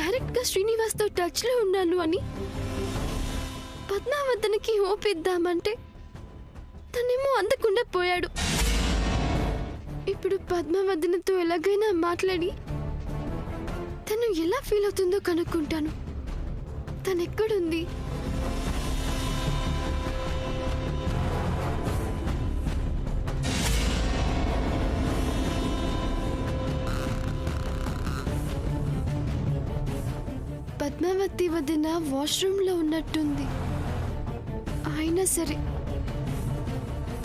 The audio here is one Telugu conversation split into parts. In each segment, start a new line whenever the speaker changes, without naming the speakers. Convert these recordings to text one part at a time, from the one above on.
డైరెక్ట్ గా శ్రీనివాస్ తో టచ్ లో ఉన్నాను అని పద్మావతనికి ఓపిద్దామంటే తనేమో అందకుండా పోయాడు. ఇప్పుడు పద్మావతనితో ఎలాగైనా మాట్లాడి తను ఎలా ఫీల్ అవుతుందో కనుక్కుంటాను. తను ఎక్కడుంది? పద్మావతి వదిన వాష్రూమ్ లో ఉన్నట్టుంది. అయినా సరే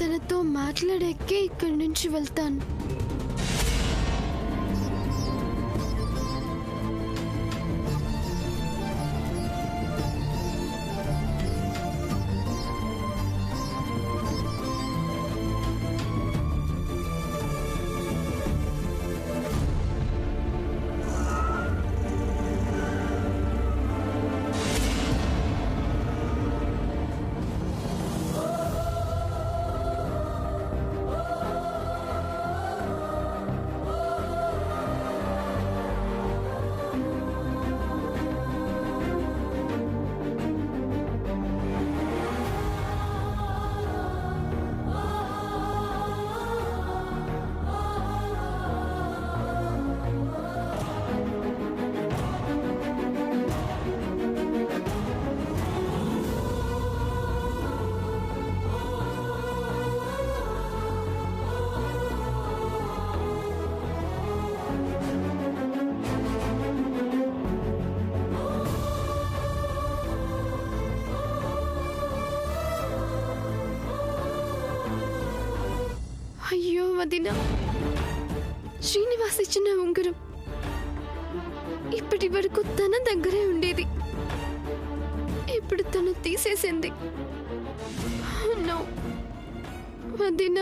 తనతో మాట్లాడేకే ఇక్కడి నుంచి వెళ్తాను. అయ్యో వదిన, శ్రీనివాస్ ఇచ్చిన ఉంగరం ఇప్పటి వరకు తన దగ్గరే ఉండేది. ఇప్పుడు తను తీసేసింది. నో వదిన,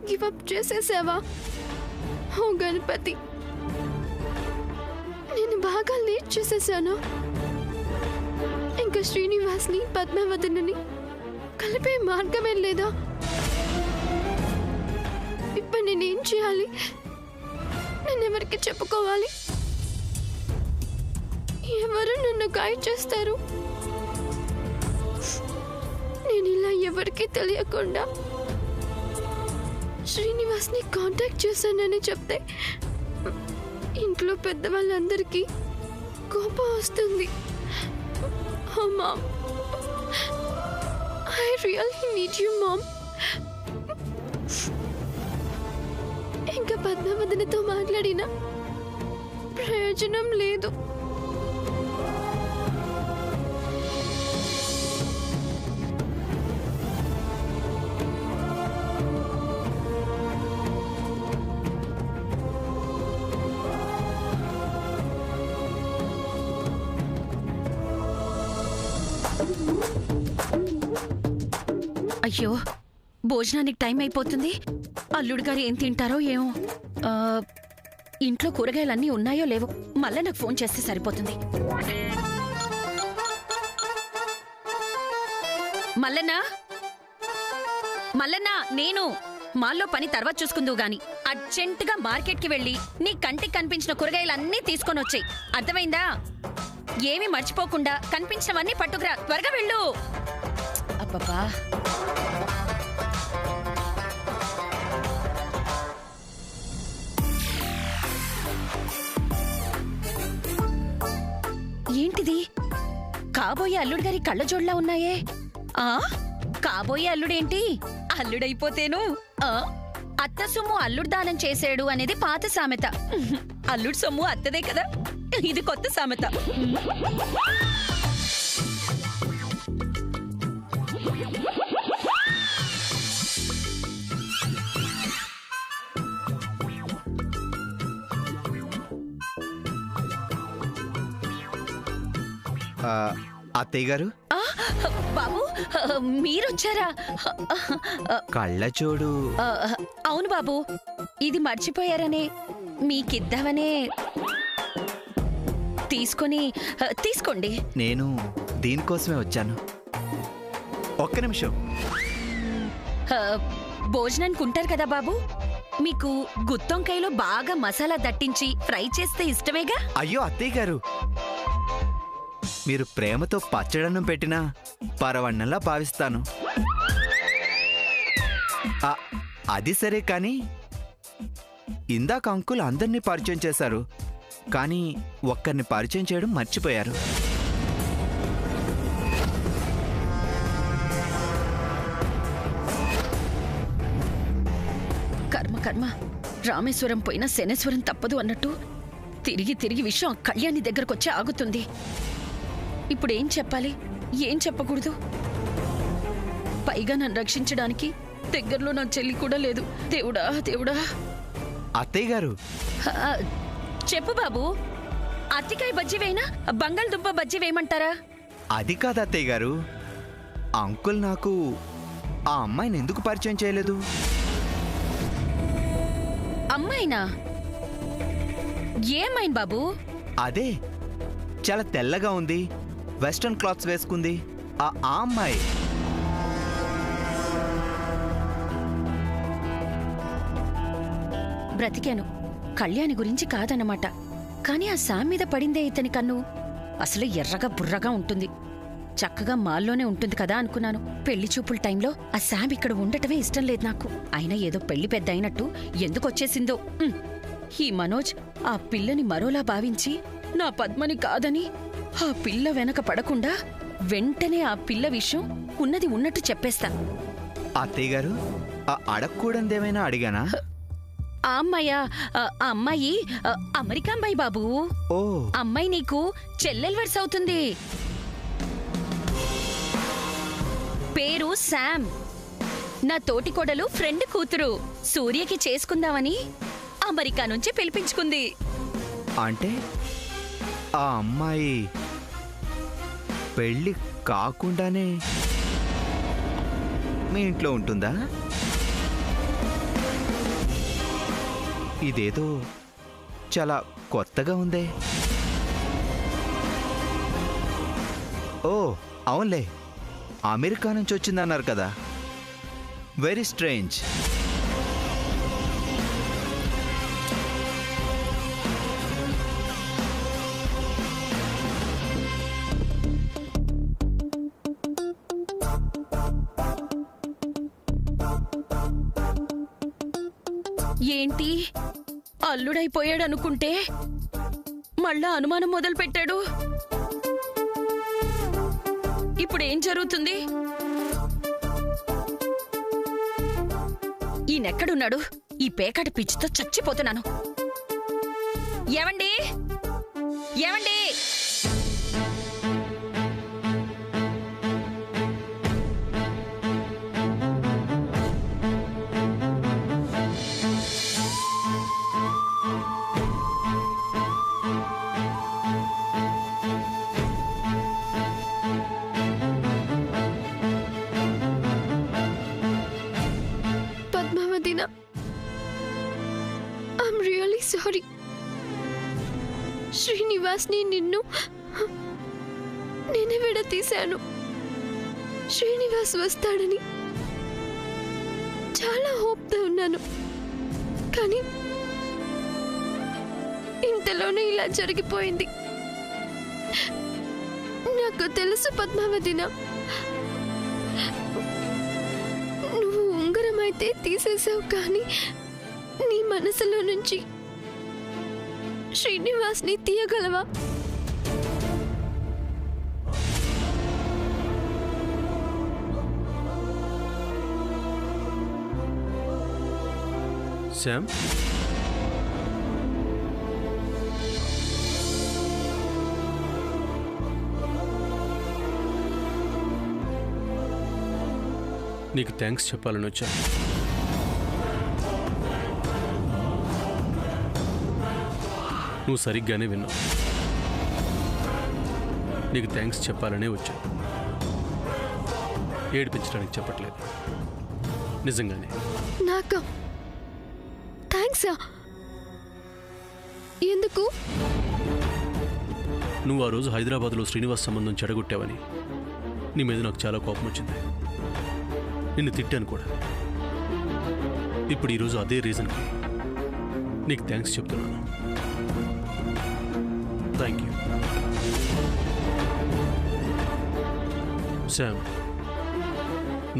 గివ్ అప్ చేసేసావా? ఓ గణపతి, నేను బాగా లేట్ చేసేసాను. ఇంకా శ్రీనివాస్ని పద్మావతిని కలిపే మార్గమే లేదా? ఇప్పుడు నేనేం చేయాలి? నేనెవరికి చెప్పుకోవాలి? ఎవరు నన్ను గైడ్ చేస్తారు? నేను ఇలా ఎవరికి తెలియకుండా శ్రీనివాస్ని కాంటాక్ట్ చేశానని చెప్తే ఇంట్లో పెద్దవాళ్ళందరికీ కోపం వస్తుంది. Oh mom, I really need you mom. ఇంకా పద్మావతితో మాట్లాడినా ప్రయోజనం లేదు.
అయ్యో, భోజనానికి టైం అయిపోతుంది. అల్లుడు గారు ఏం తింటారో ఏమో. ఇంట్లో కూరగాయలన్నీ ఉన్నాయో లేవో మళ్ళీ నాకు ఫోన్ చేస్తే సరిపోతుంది. మల్లన్నా, మల్లన్నా, నేను మాల్లో పని తర్వాత చూసుకుందువు గాని అర్జెంటుగా మార్కెట్కి వెళ్ళి నీ కంటికి కనిపించిన కూరగాయలన్నీ తీసుకొని వచ్చాయి. అర్థమైందా? ఏమీ మర్చిపోకుండా కనిపించినవన్నీ పట్టుకురా. త్వరగా వెళ్ళు. అబ్బబ్బా, ఏంటిది? కాబోయే అల్లుడు గారి కళ్ళజోడ్లా ఉన్నాయే. కాబోయే అల్లుడేంటి అల్లుడైపోతేను. అత్త సొమ్ము అల్లుడు దానం చేసాడు అనేది పాత సామెత. అల్లుడు సొమ్ము అత్తదే కదా, ఇది కొత్త సామెత.
అత్తయ్య గారు,
బాబు మీరొచ్చారా?
కళ్ళజోడు.
అవును బాబు, ఇది మర్చిపోయారనే మీకిద్దామనే తీసుకోండి.
నేను దీనికోసమే వచ్చాను. ఒక్క నిమిషం.
భోజనానికి ఉంటారు కదా బాబు, మీకు గుత్తొంకాయలో బాగా మసాలా దట్టించి ఫ్రై చేస్తే ఇష్టమేగా?
అయ్యో అత్తయ్య గారు, మీరు ప్రేమతో పచ్చడన్నం పెట్టినా పరవన్నలా భావిస్తాను. అది సరే కానీ ఇందాక అంకుల్ అందరినీ పరిచయం చేశారు, కానీ ఒక్కరిని పరిచయం చేయడం మర్చిపోయారు.
కర్మ కర్మ, రామేశ్వరం పోయినా శనేశ్వరం తప్పదు అన్నట్టు తిరిగి తిరిగి విషయం కళ్యాణి దగ్గరకొచ్చి ఆగుతుంది. ఇప్పుడేం చెప్పాలి, ఏం చెప్పకూడదు? పైగా నన్ను రక్షించడానికి దగ్గరలో నా చెల్లి కూడా లేదు. దేవుడా దేవుడా.
అత్తయ్య గారు,
చెప్పు బాబు, అత్తికాయ బజ్జీ వేయనా, బంగాళదుంప బజ్జీ వేయమంటారా?
అది కాదు అత్తయ్య గారు, అంకుల్ నాకు ఆ అమ్మాయిని ఎందుకు పరిచయం చేయలేదు?
అమ్మాయినా? ఏమైంది బాబు?
అదే, చాలా తెల్లగా ఉంది, వెస్ట్రన్ క్లాత్స్ వేసుకుంది, ఆ అమ్మాయి.
బ్రతికాను, కళ్యాణి గురించి కాదన్నమాట. కానీ ఆ శామ్ మీద పడిందే ఇతని కన్ను. అసలు ఎర్రగా బుర్రగా ఉంటుంది, చక్కగా మాల్లోనే ఉంటుంది కదా అనుకున్నాను. పెళ్లి చూపుల టైంలో ఆ శామ్ ఇక్కడ ఉండటమే ఇష్టం లేదు నాకు. అయినా ఏదో పెళ్లి పెద్ద అయినట్టు ఎందుకొచ్చేసిందో. ఈ మనోజ్ ఆ పిల్లని మరోలా భావించి నా పద్మని కాదని ఆ పిల్ల వెనక పడకుండా వెంటనే ఆ పిల్ల విషయం ఉన్నది ఉన్నట్టు చెప్పేస్తాను.
అత్తయ్య గారు, అడగకూడదేమైనా అడిగానా?
ఆ అమ్మాయి అమెరికా అమ్మాయి బాబు.
ఓ,
అమ్మాయి నీకు చెల్లెలు వరుస అవుతుంది. పేరు శామ్. నా తోటికోడలు ఫ్రెండ్ కూతురు. సూర్యకి చేసుకుందామని అమెరికా నుంచి పిలిపించుకుంది.
అంటే ఆ అమ్మాయి పెళ్లి కాకుండానే మీ ఇంట్లో ఉంటుందా? ఇదేదో చాలా కొత్తగా ఉందే. ఓ అవునులే, అమెరికా నుంచి వచ్చిందన్నారు కదా, వెరీ స్ట్రేంజ్.
ఏంటి అల్లుడైపోయాడనుకుంటే మళ్ళా అనుమానం మొదలు పెట్టాడు. ఇప్పుడేం జరుగుతుంది? ఈయనెక్కడున్నాడు? ఈ పేకాట పిచ్చితో చచ్చిపోతున్నాను. ఏవండి, ఏవండి?
I'm really sorry. శ్రీనివాస్ని నిన్ను నేనే విడతీశాను. శ్రీనివాస్ వస్తాడని చాలా హోప్తో ఉన్నాను, కానీ ఇంతలోనే ఇలా జరిగిపోయింది. నాకు తెలుసు పద్మావతిన, నువ్వు ఉంగరం అయితే తీసేసావు, కానీ నీ మనసులో నుంచి శ్రీనివాస్ని తీయగలవా?
శామ్, నీకు థ్యాంక్స్ చెప్పాలని వచ్చా. నువ్వు సరిగ్గానే విన్నావు. నీకు థ్యాంక్స్ చెప్పాలనే వచ్చా, ఏడిపించడానికి చెప్పట్లేదు. నిజంగానే.
నాకా థ్యాంక్సా? ఎందుకు?
నువ్వు ఆ రోజు హైదరాబాద్లో శ్రీనివాస్ సంబంధం చెడగొట్టావని నీ మీద నాకు చాలా కోపం వచ్చింది. నిన్ను తిట్టాను కూడా. ఇప్పుడు ఈరోజు అదే రీజన్కి నీకు థ్యాంక్స్ చెప్తున్నాను. Thank you Sam.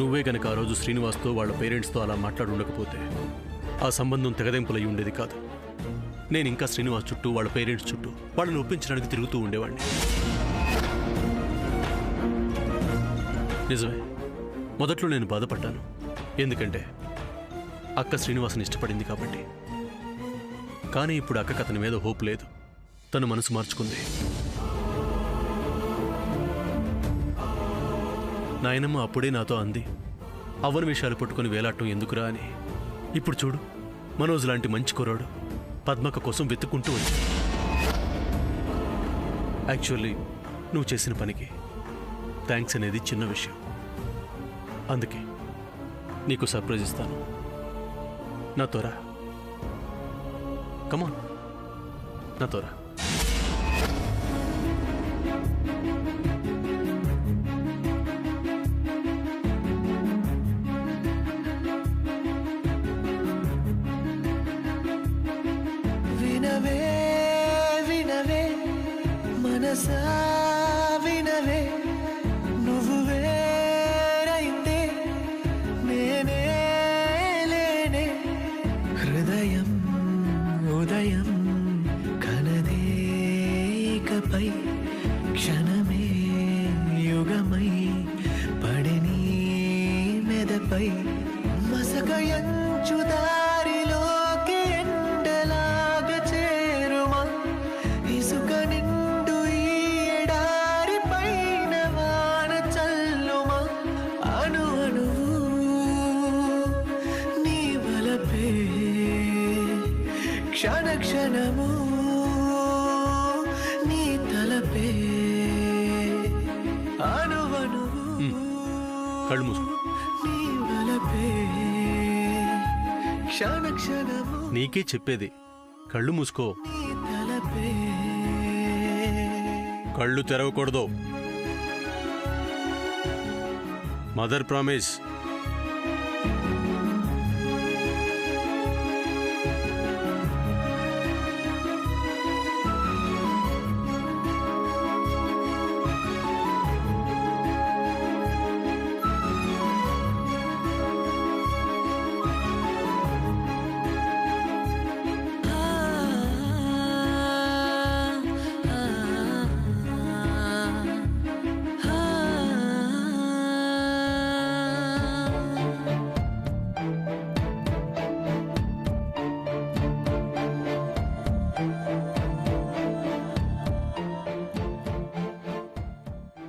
నువ్వే కనుక ఆ రోజు శ్రీనివాస్తో వాళ్ళ పేరెంట్స్తో అలా మాట్లాడి ఉండకపోతే ఆ సంబంధం తెగదెంపులయ్యి ఉండేది కాదు. నేను ఇంకా శ్రీనివాస్ చుట్టూ వాళ్ళ పేరెంట్స్ చుట్టూ వాళ్ళని ఒప్పించడానికి తిరుగుతూ ఉండేవాడిని. నిజమే, మొదట్లో నేను బాధపడ్డాను. ఎందుకంటే అక్క శ్రీనివాస్ని ఇష్టపడింది కాబట్టి. కానీ ఇప్పుడు అక్కకి అతని మీద హోప్ లేదు. తను మనసు మార్చుకుంది. నాయనమ్మ అప్పుడే నాతో అంది, అవ్వని విషయాలు పట్టుకుని వేలాడటం ఎందుకురా అని. ఇప్పుడు చూడు, మనోజ్ లాంటి మంచి కుర్రాడు పద్మక్క కోసం వెతుక్కుంటూ వచ్చాడు. యాక్చువల్లీ నువ్వు చేసిన పనికి థ్యాంక్స్ అనేది చిన్న విషయం. అందుకే నీకు సర్ప్రైజ్ ఇస్తాను. నాతో రా, కమాన్, నాతో రా.
వినవే వినవే మనసా వినవే, నువ్వు వేరైతే నేనే లేనే. హృదయం ఉదయం కనదే ఇకపై, క్షణమే యుగమై పడిని మెదపై. మసక ఎంచు దారిలోకి ఎండలాగా చేరుమా, ఇసుక నిండు ఈ ఎడారి పైన వాన చల్లుమా. అణు అణువు నీ వలపే, క్షణ క్షణము నీ తలపే. అణువణువు
కళ్ళు మూసుకో.
నీ వలపే, క్షణ క్షణము
నీకే చెప్పేది, కళ్ళు మూసుకో.
నీ తలపే.
కళ్ళు తెరవకూడదు. Mother promise.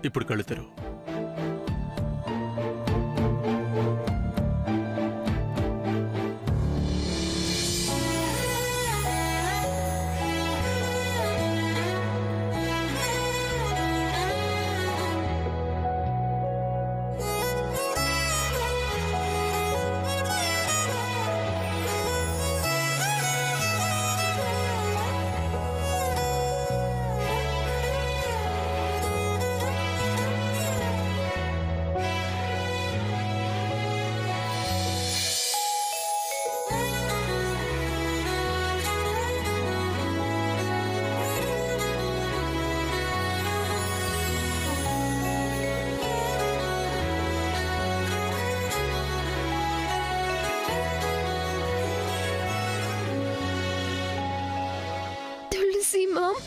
ఇప్పుడు కళ్ళు తెరువు.
తులసి మామ్,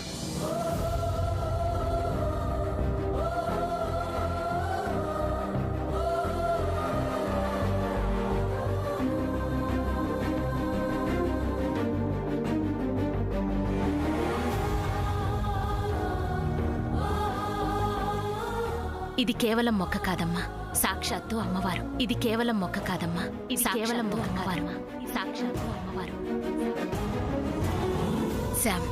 ఇది కేవలం మొక్క కాదమ్మా, సాక్షాత్తు అమ్మవారు. ఇది కేవలం మొక్క కాదమ్మా, ఇది కేవలం అమ్మవారు, సాక్షాత్తు అమ్మవారు. శామ్,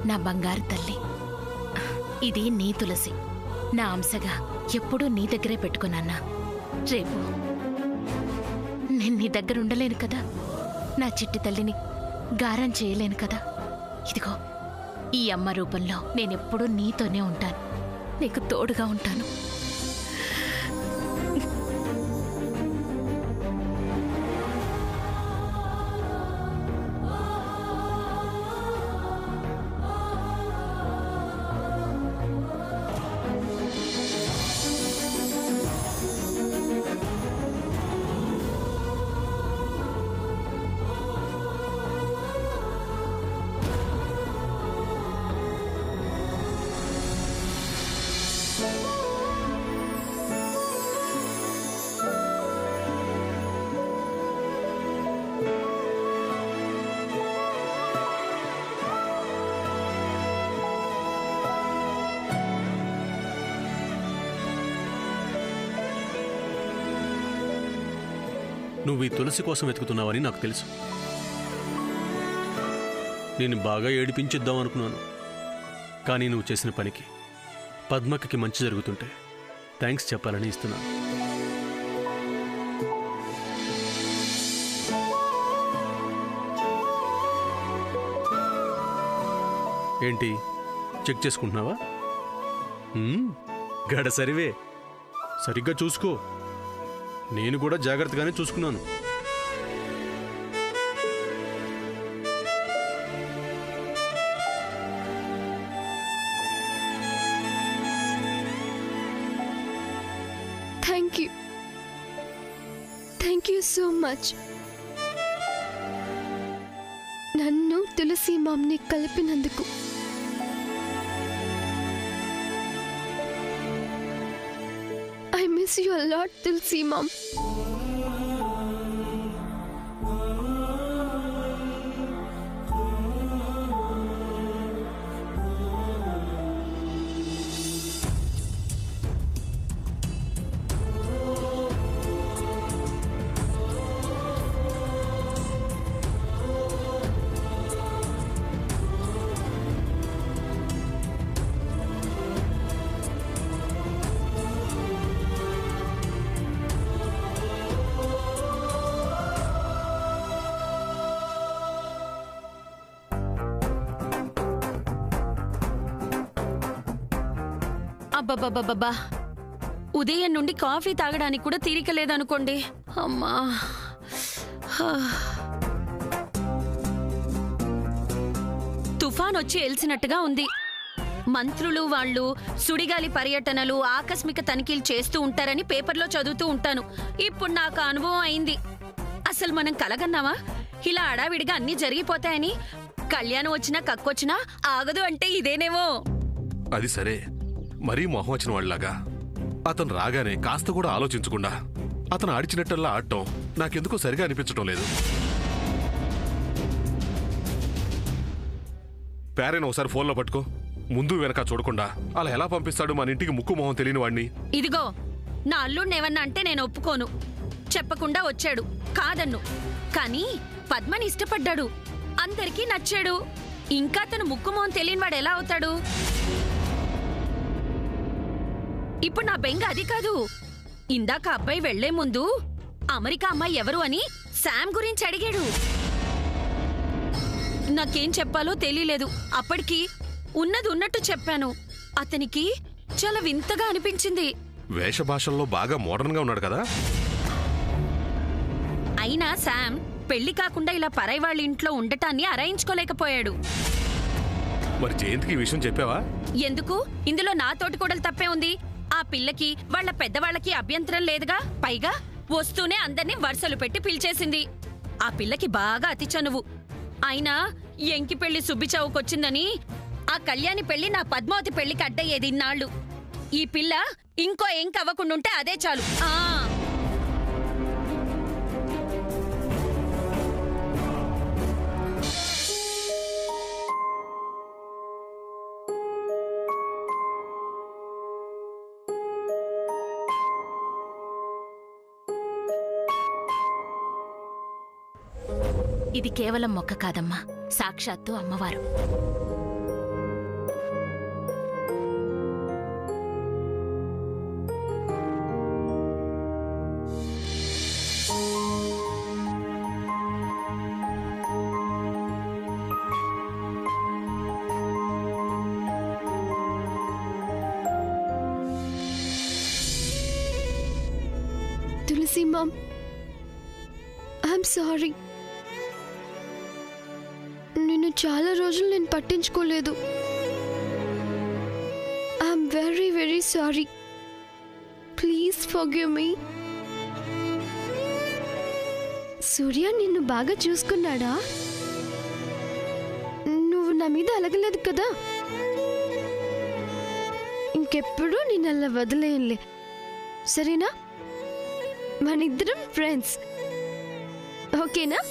నా బంగారు తల్లి, ఇది నీ తులసి. నా అంశగా ఎప్పుడూ నీ దగ్గరే పెట్టుకున్నానా. రేపు నేను నీ దగ్గర ఉండలేను కదా, నా చిట్టి తల్లిని గారం చేయలేను కదా. ఇదిగో ఈ అమ్మ రూపంలో నేనెప్పుడూ నీతోనే ఉంటాను, నీకు తోడుగా ఉంటాను.
నువ్వు ఈ తులసి కోసం వెతుకుతున్నావని నాకు తెలుసు. నేను బాగా ఏడిపించిద్దాం అనుకున్నాను. కానీ నువ్వు చేసిన పనికి పద్మక్కకి మంచి జరుగుతుంటే థ్యాంక్స్ చెప్పాలని ఇస్తున్నాను. ఏంటి చెక్ చేసుకుంటున్నావా? గడసరివే, సరిగ్గా చూసుకో. నేను కూడా జాగ్రత్తగానే చూసుకున్నాను.
Thank you so much. నన్ను తులసి మామ్ని కలిపినందుకు. I miss you a lot, Tulsi Mom.
అబ్బబ్బబ్బబ్బా, ఉదయం నుండి కాఫీ తాగడానికి కూడా తీరిక లేదనుకోండి. అమ్మా, తుఫాన్ వచ్చి ఎల్సినట్టుగా ఉంది. మంత్రులు వాళ్ళు సుడిగాలి పర్యటనలు, ఆకస్మిక తనిఖీలు చేస్తూ ఉంటారని పేపర్లో చదువుతూ ఉంటాను. ఇప్పుడు నాకు అనుభవం అయింది. అసలు మనం కలగన్నావా ఇలా అడావిడిగా అన్నీ జరిగిపోతాయని? కళ్యాణం వచ్చినా కక్కొచ్చినా ఆగదు అంటే ఇదేనేమో.
అది సరే, మరీ మొహం వచ్చిన వాళ్ళలాగా అతను రాగానే కాస్త కూడా ఆలోచించకుండా అతను ఆడిచినట్టల్లా ఆడటం నాకెందుకో సరిగా అనిపించటం లేదు. పేరైనా ఒకసారి ఫోన్లో పట్టుకో. ముందు వెనక చూడకుండా అలా ఎలా పంపిస్తాడు మన ఇంటికి ముక్కు మొహం తెలియని వాడిని?
ఇదిగో, నా అల్లుడినేమన్నా అంటే నేను ఒప్పుకోను. చెప్పకుండా వచ్చాడు, కాదన్ను. కానీ పద్మని ఇష్టపడ్డాడు, అందరికీ నచ్చాడు. ఇంకా తను ముక్కు మొహం తెలియని వాడు ఎలా అవుతాడు? ఇప్పుడు నా బెంగ అది కాదు. ఇందాక అబ్బాయి వెళ్లే ముందు అమెరికా అమ్మాయి ఎవరు అని శామ్ గురించి అడిగాడు. నాకేం చెప్పాలో తెలియలేదు. అప్పటికి ఉన్నది ఉన్నట్టు చెప్పాను. అతనికి చాలా వింతగా అనిపించింది.
వేషభాషల్లో బాగా మోడర్న్ గా ఉన్నాడు కదా.
అయినా శామ్ పెళ్లి కాకుండా ఇలా పరాయి వాళ్ళ ఇంట్లో ఉండటాన్ని అరాయించుకోలేకపోయాడు.
మరి జయంతికి ఈ విషయం చెప్పావా?
ఎందుకు? ఇందులో నా తోటి కోడలు తప్పే ఉంది. ఆ పిల్లకి వాళ్ళ పెద్దవాళ్ళకి అభ్యంతరం లేదుగా. పైగా వస్తూనే అందర్నీ వరుసలు పెట్టి పిలిచేసింది. ఆ పిల్లకి బాగా అతి చనువు. అయినా ఎంకి పెళ్లి సుబ్బి చౌకొచ్చిందని ఆ కళ్యాణి పెళ్లి నా పద్మావతి పెళ్లికి అడ్డయ్యేది ఇన్నాళ్ళు. ఈ పిల్ల ఇంకో ఎంకి అవ్వకుండుంటే అదే చాలు. ఇది కేవలం మొక్క కాదమ్మా, సాక్షాత్తు అమ్మవారు.
Tulasi ma'am, I'm sorry. నిన్ను చాలా రోజులు నేను పట్టించుకోలేదు. I'm very very sorry. Please forgive me. Surya నిన్ను బాగా చూసుకున్నాడా? నువ్వు నా మీద అలగలేదు కదా. ఇంకెప్పుడు నేను అలా వదిలేయలే, సరేనా? మనిద్దరం ఫ్రెండ్స్, ఓకేనా?